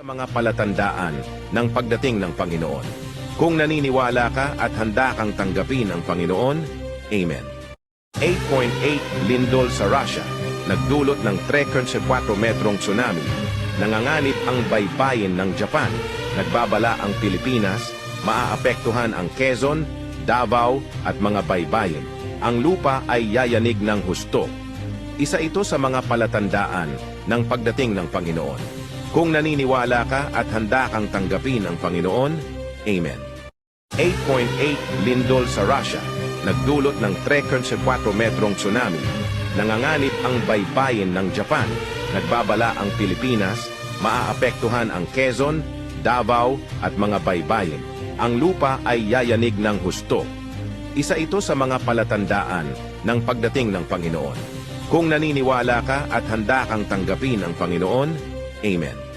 Mga palatandaan ng pagdating ng Panginoon. Kung naniniwala ka at handa kang tanggapin ang Panginoon, Amen. 8.8 lindol sa Russia, nagdulot ng 3.4 metrong tsunami. Nanganganib ang baybayin ng Japan. Nagbabala ang Pilipinas, maaapektuhan ang Quezon, Davao at mga baybayin. Ang lupa ay yayanig ng husto. Isa ito sa mga palatandaan ng pagdating ng Panginoon. Kung naniniwala ka at handa kang tanggapin ang Panginoon, Amen. 8.8 lindol sa Russia, nagdulot ng 3.4 metrong tsunami. Nanganganib ang baybayin ng Japan. Nagbabala ang Pilipinas, maaapektuhan ang Quezon, Davao at mga baybayin. Ang lupa ay yayanig ng husto. Isa ito sa mga palatandaan ng pagdating ng Panginoon. Kung naniniwala ka at handa kang tanggapin ang Panginoon, Amen.